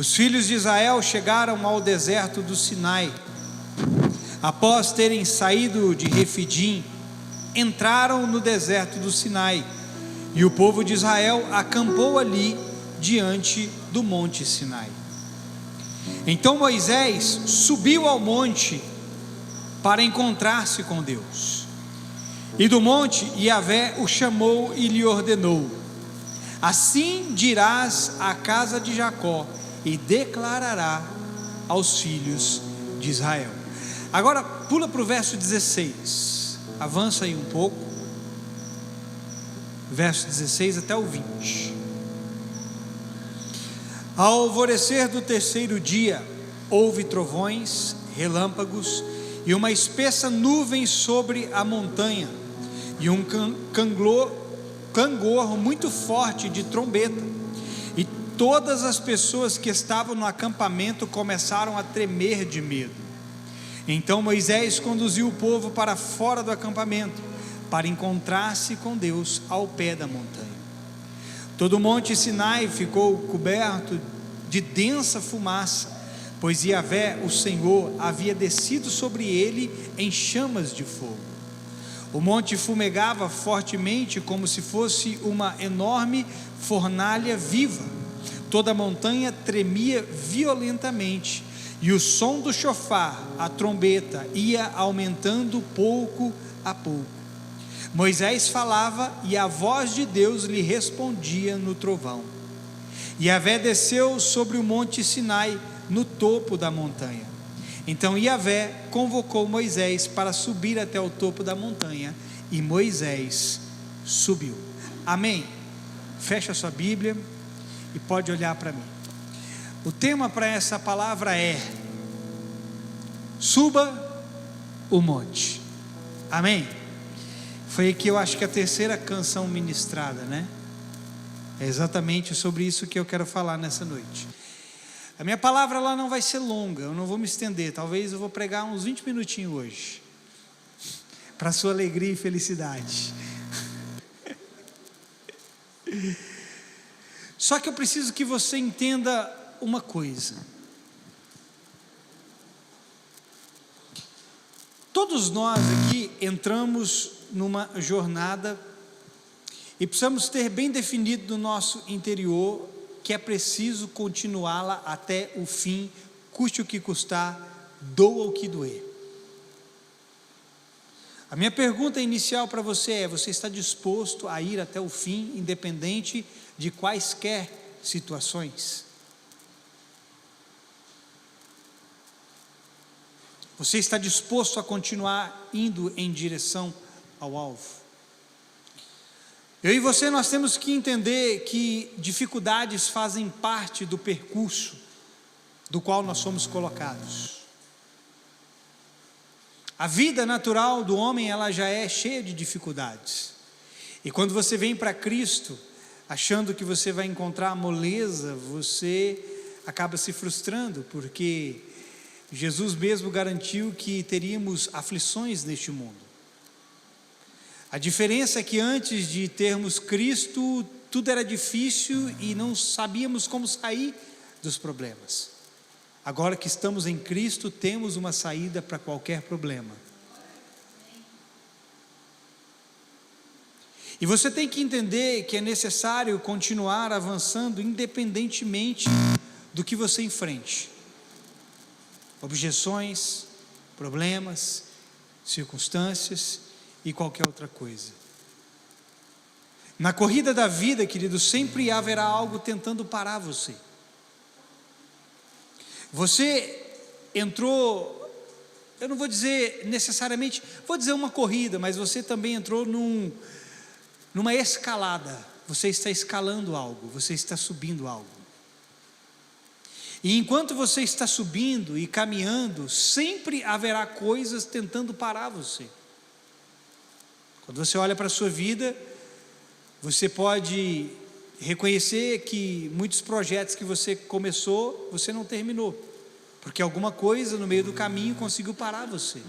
Os filhos de Israel chegaram ao deserto do Sinai. Após terem saído de Refidim, entraram no deserto do Sinai, e o povo de Israel acampou ali diante do monte Sinai. Então Moisés subiu ao monte para encontrar-se com Deus, e do monte Yahvé o chamou e lhe ordenou: assim dirás à casa de Jacó, e declarará aos filhos de Israel. Agora pula para o verso 16, avança aí um pouco, verso 16 até o 20. Ao alvorecer do terceiro dia, houve trovões, relâmpagos e uma espessa nuvem sobre a montanha, e um clangor muito forte de trombeta, e todas as pessoas que estavam no acampamento começaram a tremer de medo. Então Moisés conduziu o povo para fora do acampamento, para encontrar-se com Deus ao pé da montanha. Todo o monte Sinai ficou coberto de densa fumaça, pois Yahvé, o Senhor, havia descido sobre ele em chamas de fogo. O monte fumegava fortemente, como se fosse uma enorme fornalha viva. Toda a montanha tremia violentamente, e o som do chofar, a trombeta, ia aumentando pouco a pouco. Moisés falava, e a voz de Deus lhe respondia no trovão. Yahvé desceu sobre o monte Sinai, no topo da montanha. Então Yahvé convocou Moisés para subir até o topo da montanha, e Moisés subiu. Amém? Fecha a sua Bíblia e pode olhar para mim. O tema para essa palavra é: suba o monte. Amém? Foi aqui, eu acho que a terceira canção ministrada, né? É exatamente sobre isso que eu quero falar nessa noite. A minha palavra ela não vai ser longa, eu não vou me estender, talvez eu vou pregar uns 20 minutinhos hoje, para sua alegria e felicidade. Só que eu preciso que você entenda uma coisa. Todos nós aqui entramos numa jornada e precisamos ter bem definido no nosso interior que é preciso continuá-la até o fim, custe o que custar, doa o que doer. A minha pergunta inicial para você é: você está disposto a ir até o fim, independente de quaisquer situações? Você está disposto a continuar indo em direção ao alvo? Eu e você, nós temos que entender que dificuldades fazem parte do percurso do qual nós somos colocados. A vida natural do homem, ela já é cheia de dificuldades. E quando você vem para Cristo, achando que você vai encontrar moleza, você acaba se frustrando, porque Jesus mesmo garantiu que teríamos aflições neste mundo. A diferença é que antes de termos Cristo, tudo era difícil e não sabíamos como sair dos problemas. Agora que estamos em Cristo, temos uma saída para qualquer problema. E você tem que entender que é necessário continuar avançando independentemente do que você enfrente. Objeções, problemas, circunstâncias e qualquer outra coisa. Na corrida da vida, querido, sempre haverá algo tentando parar você. Você entrou, eu não vou dizer necessariamente, vou dizer uma corrida, mas você também entrou numa escalada. Você está escalando algo, você está subindo algo. E enquanto você está subindo e caminhando, sempre haverá coisas tentando parar você. Quando você olha para a sua vida, você pode reconhecer que muitos projetos que você começou, você não terminou, porque alguma coisa no meio do caminho conseguiu parar você.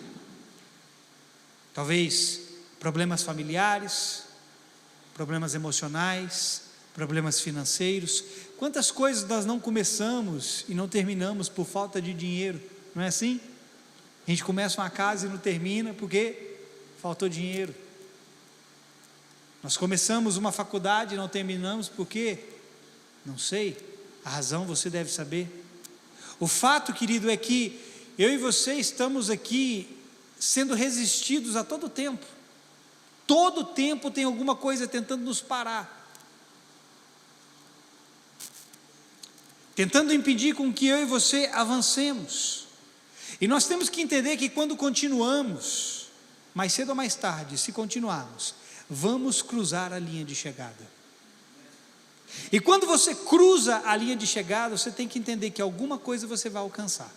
Talvez problemas familiares, problemas emocionais, problemas financeiros, Quantas coisas nós não começamos e não terminamos por falta de dinheiro, não é assim? A gente começa uma casa e não termina porque faltou dinheiro. Nós começamos uma faculdade e não terminamos porque, não sei, a razão você deve saber. O fato, querido, é que eu e você estamos aqui sendo resistidos a todo tempo. Todo tempo tem alguma coisa tentando nos parar, tentando impedir com que eu e você avancemos. E nós temos que entender que quando continuamos, mais cedo ou mais tarde, se continuarmos, vamos cruzar a linha de chegada. E quando você cruza a linha de chegada, você tem que entender que alguma coisa você vai alcançar.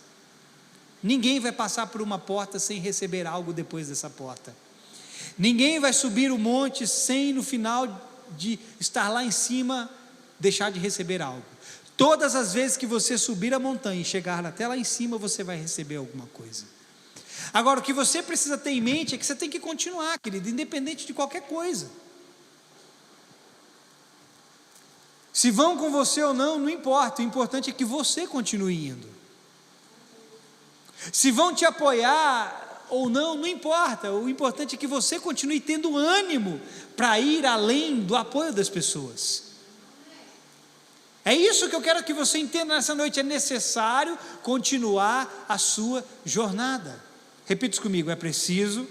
Ninguém vai passar por uma porta sem receber algo depois dessa porta. Ninguém vai subir o monte sem, no final de estar lá em cima, deixar de receber algo. Todas as vezes que você subir a montanha e chegar até lá em cima, você vai receber alguma coisa. Agora, o que você precisa ter em mente é que você tem que continuar, querido, independente de qualquer coisa. Se vão com você ou não, não importa, o importante é que você continue indo. Se vão te apoiar ou não, não importa, o importante é que você continue tendo ânimo para ir além do apoio das pessoas. É isso que eu quero que você entenda nessa noite, é necessário continuar a sua jornada. Repita isso comigo, é preciso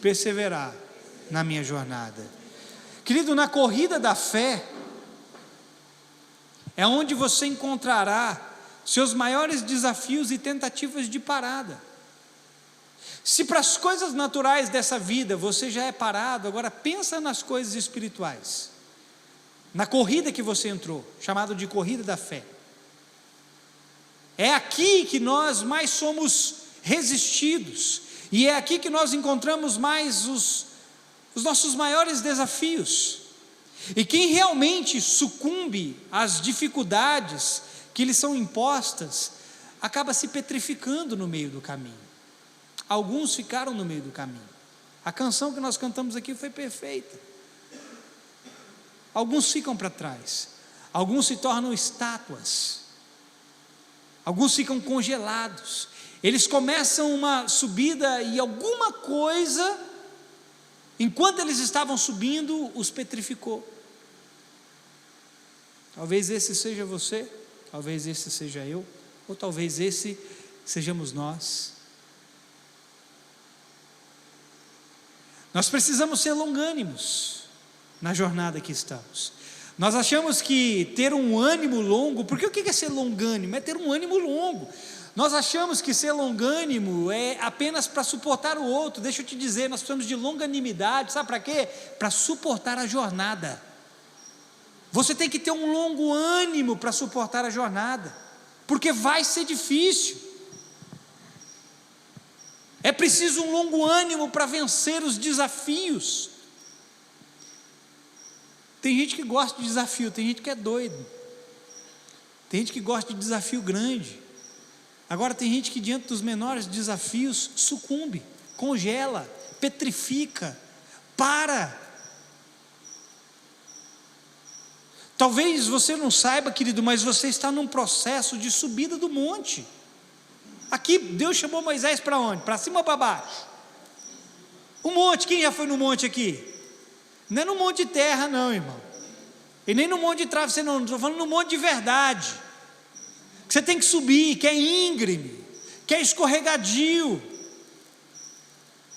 perseverar na minha jornada. Querido, na corrida da fé, é onde você encontrará seus maiores desafios e tentativas de parada. Se para as coisas naturais dessa vida você já é parado, agora pensa nas coisas espirituais, na corrida que você entrou, chamado de corrida da fé. É aqui que nós mais somos resistidos, e é aqui que nós encontramos mais os nossos maiores desafios. E quem realmente sucumbe às dificuldades que lhe são impostas, acaba se petrificando no meio do caminho. Alguns ficaram no meio do caminho. A canção que nós cantamos aqui foi perfeita. Alguns ficam para trás, alguns se tornam estátuas, alguns ficam congelados. Eles começam uma subida e alguma coisa, enquanto eles estavam subindo, os petrificou. Talvez esse seja você, talvez esse seja eu, ou talvez esse sejamos nós. Nós precisamos ser longânimos na jornada que estamos. Nós achamos que ter um ânimo longo, porque o que é ser longânimo? É ter um ânimo longo. Nós achamos que ser longânimo é apenas para suportar o outro. Deixa eu te dizer, nós precisamos de longanimidade, sabe para quê? Para suportar a jornada. Você tem que ter um longo ânimo para suportar a jornada, porque vai ser difícil. É preciso um longo ânimo para vencer os desafios. Tem gente que gosta de desafio, tem gente que é doido, tem gente que gosta de desafio grande. Agora tem gente que diante dos menores desafios sucumbe, congela, petrifica, para. Talvez você não saiba, querido, mas você está num processo de subida do monte. Aqui Deus chamou Moisés para onde? Para cima ou para baixo? O monte, quem já foi no monte aqui? Não é no monte de terra não, irmão, e nem no monte de travesseiro não, estou falando no monte de verdade, que você tem que subir, que é íngreme, que é escorregadio.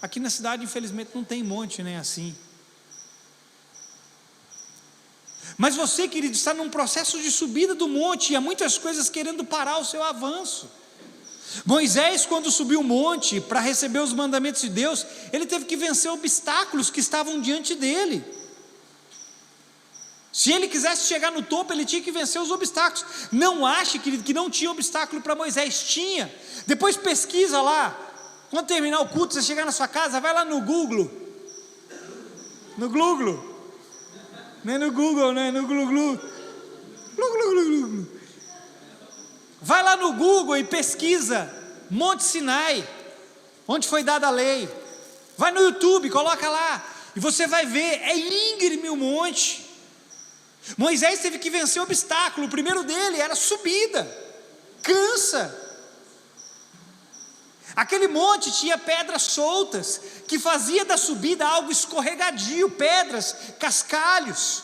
Aqui na cidade infelizmente não tem monte nem assim. Mas você, querido, está num processo de subida do monte, e há muitas coisas querendo parar o seu avanço. Moisés, quando subiu o monte para receber os mandamentos de Deus, ele teve que vencer obstáculos que estavam diante dele. Se ele quisesse chegar no topo, ele tinha que vencer os obstáculos. Não ache, querido, que não tinha obstáculo para Moisés, tinha. Depois pesquisa lá, quando terminar o culto, você chegar na sua casa, vai lá no Google, não é no Google, né? No Glu-Glu. Vai lá no Google e pesquisa Monte Sinai, onde foi dada a lei. Vai no YouTube, coloca lá, e você vai ver, é íngreme o monte. Moisés teve que vencer o obstáculo. O primeiro dele era subida, cansa. Aquele monte tinha pedras soltas, que fazia da subida algo escorregadio, pedras, cascalhos.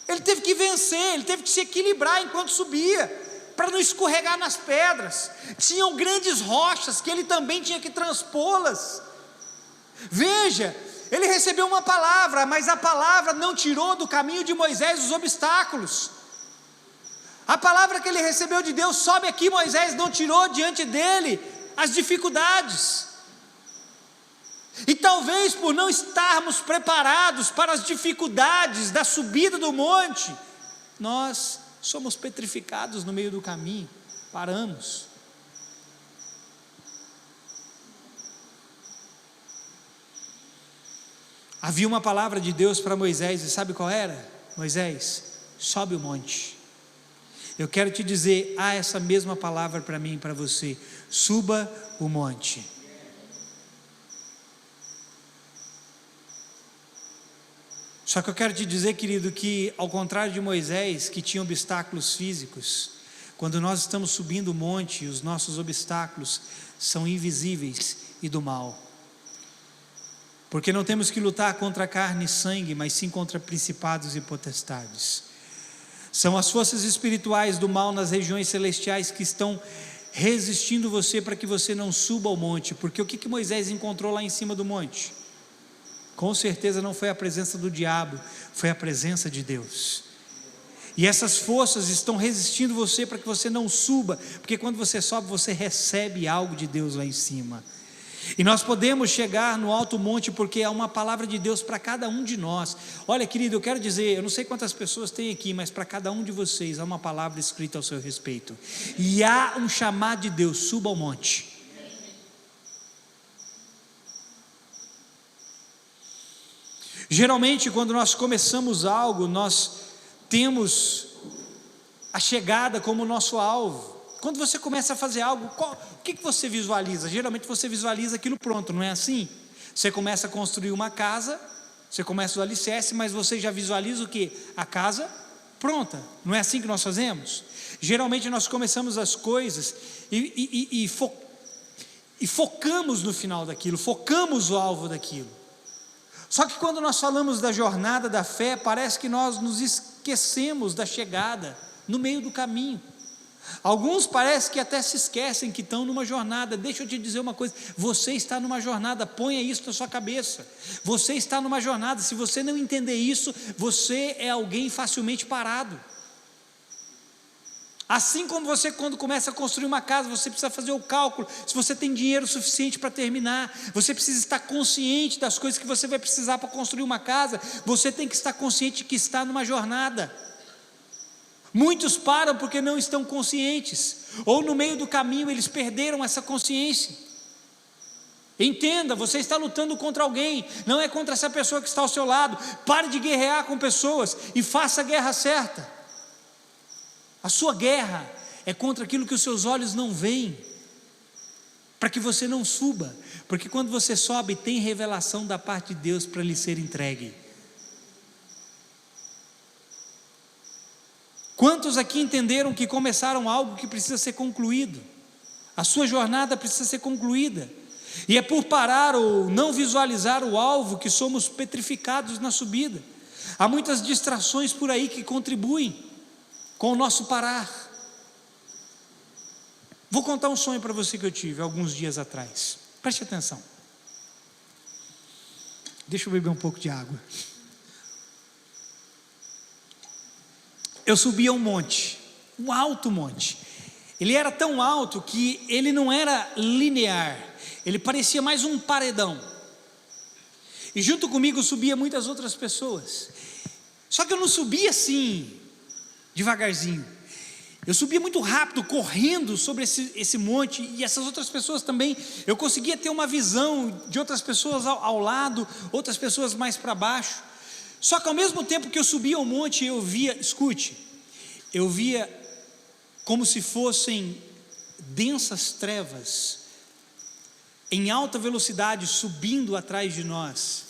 Ele teve que vencer, ele teve que se equilibrar enquanto subia, para não escorregar nas pedras. Tinham grandes rochas que ele também tinha que transpô-las. Veja, ele recebeu uma palavra, mas a palavra não tirou do caminho de Moisés os obstáculos. A palavra que ele recebeu de Deus, sobe aqui, Moisés, não tirou diante dele as dificuldades. E talvez por não estarmos preparados para as dificuldades da subida do monte, nós somos petrificados no meio do caminho, paramos. Havia uma palavra de Deus para Moisés, e sabe qual era? Moisés, sobe o monte. Eu quero te dizer, há essa mesma palavra para mim e para você: suba o monte. Só que eu quero te dizer, querido, que ao contrário de Moisés, que tinha obstáculos físicos, quando nós estamos subindo o monte, os nossos obstáculos são invisíveis e do mal. Porque não temos que lutar contra carne e sangue, mas sim contra principados e potestades. São as forças espirituais do mal nas regiões celestiais que estão resistindo você para que você não suba ao monte. Porque o que Moisés encontrou lá em cima do monte? Com certeza não foi a presença do diabo, foi a presença de Deus. E essas forças estão resistindo você para que você não suba, porque quando você sobe, você recebe algo de Deus lá em cima. E nós podemos chegar no alto monte porque há uma palavra de Deus para cada um de nós. Olha, querido, eu quero dizer, eu não sei quantas pessoas tem aqui, mas para cada um de vocês há uma palavra escrita ao seu respeito. E há um chamado de Deus: suba ao monte. Geralmente, quando nós começamos algo, nós temos a chegada como nosso alvo. Quando você começa a fazer algo, o que você visualiza? Geralmente você visualiza aquilo pronto, não é assim? Você começa a construir uma casa, você começa o alicerce, mas você já visualiza o quê? A casa pronta. Não é assim que nós fazemos? Geralmente nós começamos as coisas e focamos no final daquilo, focamos o alvo daquilo. Só que quando nós falamos da jornada da fé, parece que nós nos esquecemos da chegada no meio do caminho. Alguns parece que até se esquecem que estão numa jornada. Deixa eu te dizer uma coisa: você está numa jornada, ponha isso na sua cabeça. Você está numa jornada. Se você não entender isso, você é alguém facilmente parado. Assim como você, quando começa a construir uma casa, você precisa fazer o cálculo se você tem dinheiro suficiente para terminar. Você precisa estar consciente das coisas que você vai precisar para construir uma casa. Você tem que estar consciente que está numa jornada. Muitos param porque não estão conscientes, ou no meio do caminho eles perderam essa consciência. Entenda, você está lutando contra alguém, não é contra essa pessoa que está ao seu lado. Pare de guerrear com pessoas e faça a guerra certa. A sua guerra é contra aquilo que os seus olhos não veem, para que você não suba, porque quando você sobe tem revelação da parte de Deus para lhe ser entregue. Quantos aqui entenderam que começaram algo que precisa ser concluído? A sua jornada precisa ser concluída. E é por parar ou não visualizar o alvo que somos petrificados na subida. Há muitas distrações por aí que contribuem com o nosso parar. Vou contar um sonho para você que eu tive alguns dias atrás. Preste atenção. Deixa eu beber um pouco de água. Eu subi a um monte, um alto monte. Ele era tão alto que ele não era linear, ele parecia mais um paredão. E junto comigo subia muitas outras pessoas. Só que eu não subia assim, devagarzinho. Eu subia muito rápido, correndo sobre esse monte, e essas outras pessoas também. Eu conseguia ter uma visão de outras pessoas ao lado, outras pessoas mais para baixo. Só que ao mesmo tempo que eu subia ao monte, eu via, escute, eu via como se fossem densas trevas, em alta velocidade, subindo atrás de nós.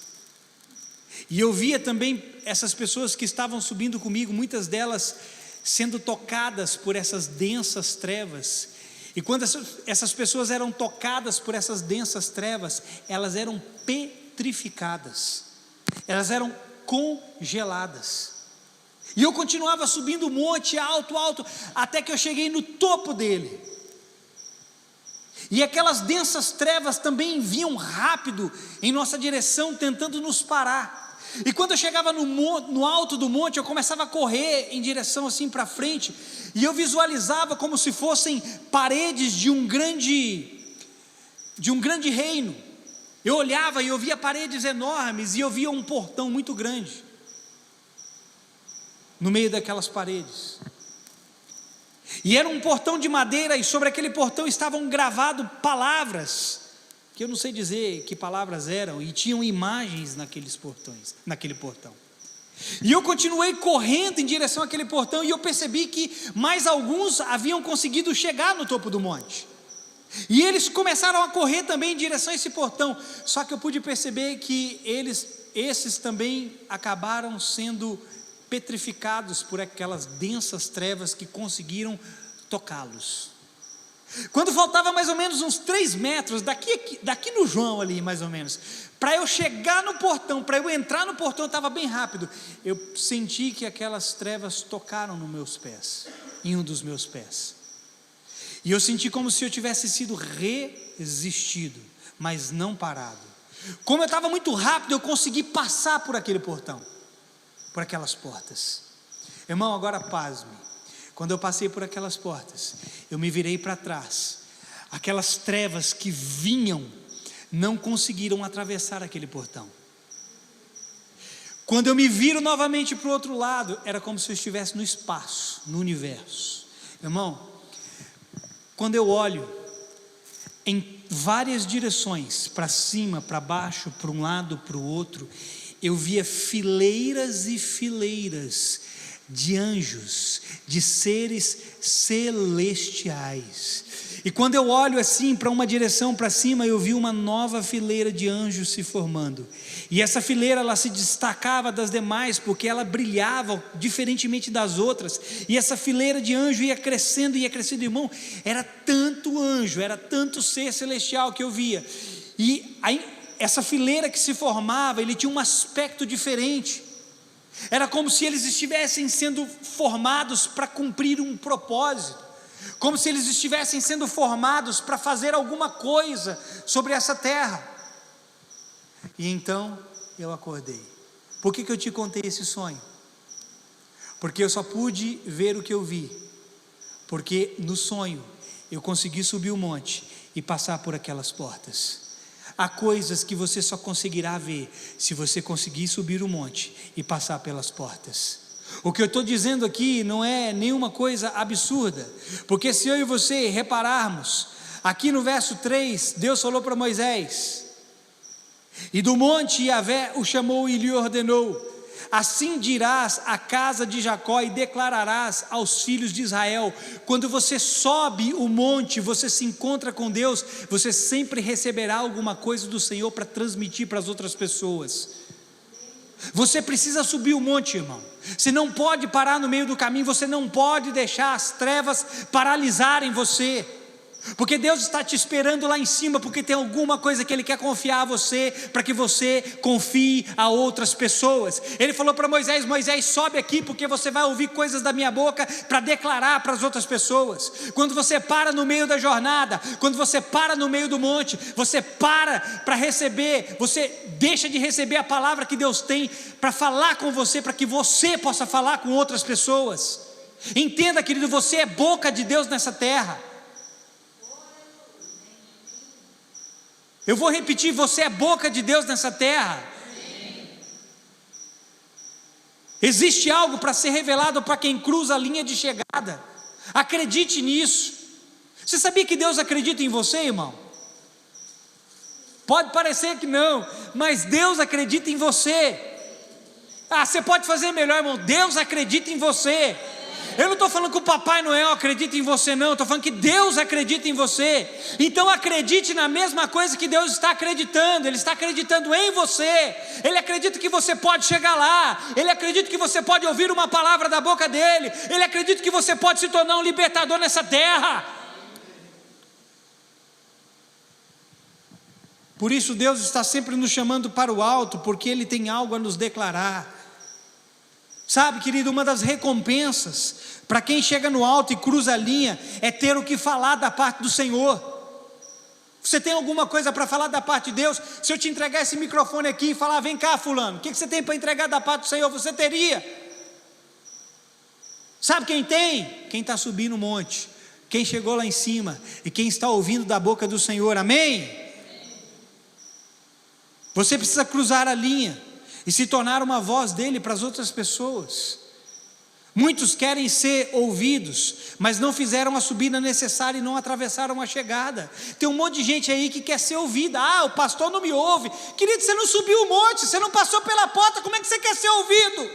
E eu via também essas pessoas que estavam subindo comigo, muitas delas sendo tocadas por essas densas trevas. E quando essas pessoas eram tocadas por essas densas trevas, elas eram petrificadas, elas eram congeladas. E eu continuava subindo o monte alto, alto, até que eu cheguei no topo dele. E aquelas densas trevas também vinham rápido em nossa direção, tentando nos parar. E quando eu chegava no alto do monte, eu começava a correr em direção assim para frente, e eu visualizava como se fossem paredes de um grande reino. Eu olhava e eu via paredes enormes, e eu via um portão muito grande no meio daquelas paredes. E era um portão de madeira, e sobre aquele portão estavam gravadas palavras, que eu não sei dizer que palavras eram, e tinham imagens naquele portão. E eu continuei correndo em direção àquele portão, e eu percebi que mais alguns haviam conseguido chegar no topo do monte, e eles começaram a correr também em direção a esse portão. Só que eu pude perceber que esses também acabaram sendo petrificados por aquelas densas trevas que conseguiram tocá-los. Quando faltava mais ou menos uns 3 metros, daqui no João ali mais ou menos, para eu chegar no portão, para eu entrar no portão, estava bem rápido, eu senti que aquelas trevas tocaram nos meus pés, em um dos meus pés, e eu senti como se eu tivesse sido resistido, mas não parado. Como eu estava muito rápido, eu consegui passar por aquele portão, por aquelas portas. Irmão, agora pasme. Quando eu passei por aquelas portas, eu me virei para trás. Aquelas trevas que vinham não conseguiram atravessar aquele portão. Quando eu me viro novamente para o outro lado, era como se eu estivesse no espaço, no universo. Irmão, quando eu olho em várias direções, para cima, para baixo, para um lado, para o outro, eu via fileiras e fileiras de anjos, de seres celestiais. E quando eu olho assim para uma direção para cima, eu vi uma nova fileira de anjos se formando. E essa fileira, ela se destacava das demais, porque ela brilhava diferentemente das outras. E essa fileira de anjos ia crescendo, irmão. Era tanto anjo, era tanto ser celestial que eu via. E aí, essa fileira que se formava, ele tinha um aspecto diferente. Era como se eles estivessem sendo formados para cumprir um propósito, como se eles estivessem sendo formados para fazer alguma coisa sobre essa terra. E então eu acordei. Por que eu te contei esse sonho? Porque eu só pude ver o que eu vi, porque no sonho eu consegui subir o monte e passar por aquelas portas. Há coisas que você só conseguirá ver se você conseguir subir o monte e passar pelas portas. O que eu estou dizendo aqui não é nenhuma coisa absurda, porque se eu e você repararmos, aqui no verso 3, Deus falou para Moisés, e do monte Yahvé o chamou e lhe ordenou: assim dirás à casa de Jacó e declararás aos filhos de Israel: quando você sobe o monte, você se encontra com Deus, você sempre receberá alguma coisa do Senhor para transmitir para as outras pessoas. Você precisa subir o monte, irmão. Você não pode parar no meio do caminho, você não pode deixar as trevas paralisarem você, porque Deus está te esperando lá em cima, porque tem alguma coisa que Ele quer confiar a você, para que você confie a outras pessoas. Ele falou para Moisés: Moisés, sobe aqui, porque você vai ouvir coisas da minha boca para declarar para as outras pessoas. Quando você para no meio da jornada, quando você para no meio do monte, você para receber, você deixa de receber a palavra que Deus tem para falar com você, para que você possa falar com outras pessoas. Entenda, querido, você é boca de Deus nessa terra. Eu vou repetir: você é boca de Deus nessa terra. Existe algo para ser revelado para quem cruza a linha de chegada. Acredite nisso. Você sabia que Deus acredita em você, irmão? Pode parecer que não, mas Deus acredita em você. Você pode fazer melhor, irmão. Deus acredita em você. Eu não estou falando que o Papai Noel acredita em você, não. Eu estou falando que Deus acredita em você. Então acredite na mesma coisa que Deus está acreditando. Ele está acreditando em você. Ele acredita que você pode chegar lá. Ele acredita que você pode ouvir uma palavra da boca dele. Ele acredita que você pode se tornar um libertador nessa terra. Por isso Deus está sempre nos chamando para o alto, porque Ele tem algo a nos declarar. Sabe, querido, uma das recompensas para quem chega no alto e cruza a linha é ter o que falar da parte do Senhor. Você tem alguma coisa para falar da parte de Deus? Se eu te entregar esse microfone aqui e falar, vem cá fulano, o que você tem para entregar da parte do Senhor? Você teria. Sabe quem tem? Quem está subindo o monte, quem chegou lá em cima e quem está ouvindo da boca do Senhor, amém? Você precisa cruzar a linha e se tornar uma voz dele para as outras pessoas. Muitos querem ser ouvidos, mas não fizeram a subida necessária e não atravessaram a chegada. Tem um monte de gente aí que quer ser ouvida. O pastor não me ouve. Querido, você não subiu o monte, você não passou pela porta, como é que você quer ser ouvido?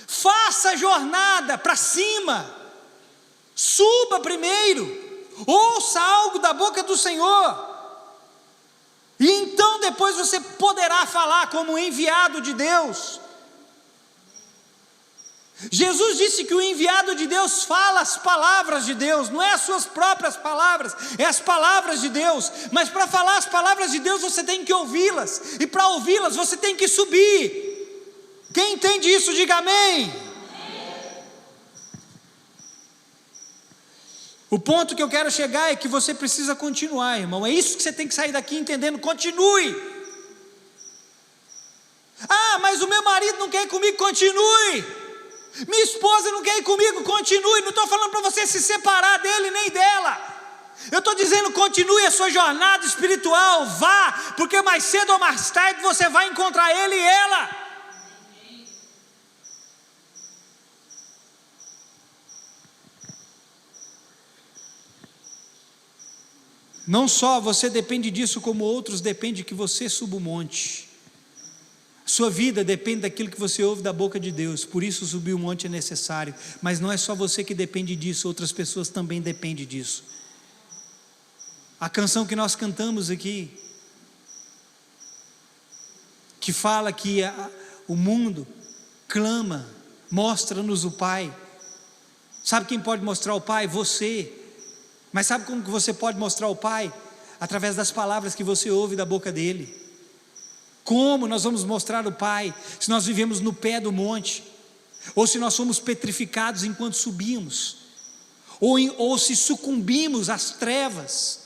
Faça a jornada para cima, suba primeiro, ouça algo da boca do Senhor, e então depois você poderá falar como enviado de Deus. Jesus disse que o enviado de Deus fala as palavras de Deus, não é as suas próprias palavras, é as palavras de Deus. Mas para falar as palavras de Deus você tem que ouvi-las, e para ouvi-las você tem que subir. Quem entende isso, diga amém. O ponto que eu quero chegar é que você precisa continuar, irmão. É isso que você tem que sair daqui entendendo. Continue. Mas o meu marido não quer ir comigo. Continue. Minha esposa não quer ir comigo. Continue. Não estou falando para você se separar dele nem dela. Eu estou dizendo, continue a sua jornada espiritual. Vá, porque mais cedo ou mais tarde você vai encontrar ele e ela. Não só você depende disso, como outros dependem que você suba o monte. Sua vida depende daquilo que você ouve da boca de Deus. Por isso subir o monte é necessário. Mas não é só você que depende disso, outras pessoas também dependem disso. A canção que nós cantamos aqui, que fala que o mundo clama, mostra-nos o Pai. Sabe quem pode mostrar o Pai? Você. Mas sabe como que você pode mostrar o Pai? Através das palavras que você ouve da boca dele. Como nós vamos mostrar o Pai? Se nós vivemos no pé do monte, ou se nós somos petrificados enquanto subimos, ou se sucumbimos às trevas.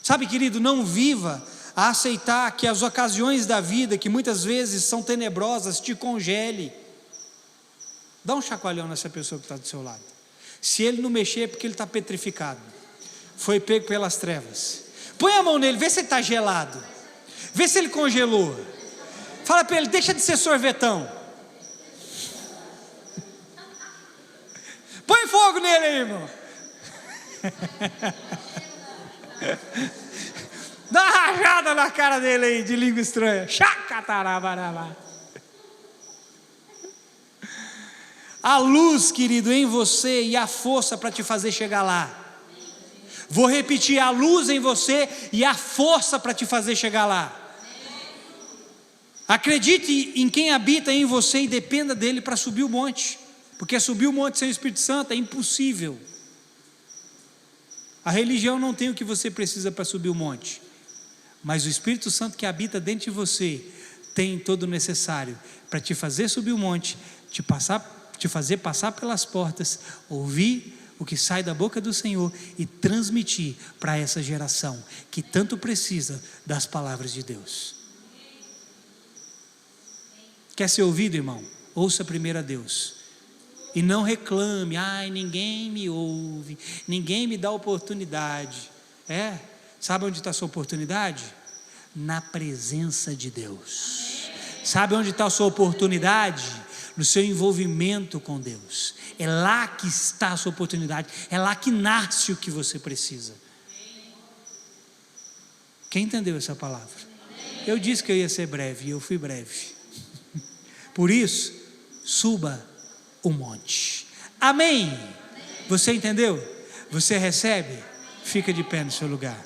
Sabe, querido, não viva a aceitar que as ocasiões da vida, que muitas vezes são tenebrosas, te congele. Dá um chacoalhão nessa pessoa que está do seu lado. Se ele não mexer é porque ele está petrificado, foi pego pelas trevas. Põe a mão nele, vê se ele está gelado, vê se ele congelou. Fala para ele, deixa de ser sorvetão. Põe fogo nele aí, irmão. Dá uma rajada na cara dele aí, de língua estranha. Chacatarabarabá. A luz, querido, em você e a força para te fazer chegar lá. Vou repetir, a luz em você e a força para te fazer chegar lá. Acredite em quem habita em você e dependa dele para subir o monte. Porque subir o monte sem o Espírito Santo é impossível. A religião não tem o que você precisa para subir o monte. Mas o Espírito Santo que habita dentro de você tem todo o necessário para te fazer subir o monte, te fazer passar pelas portas, ouvir o que sai da boca do Senhor e transmitir para essa geração que tanto precisa das palavras de Deus. Quer ser ouvido, irmão? Ouça primeiro a Deus e não reclame, ninguém me ouve, ninguém me dá oportunidade. Sabe onde está a sua oportunidade? Na presença de Deus. Sabe onde está a sua oportunidade? No seu envolvimento com Deus. É lá que está a sua oportunidade, é lá que nasce o que você precisa. Quem entendeu essa palavra? Eu disse que eu ia ser breve e eu fui breve. Por isso, suba o monte. Amém? Você entendeu? Você recebe? Fica de pé no seu lugar.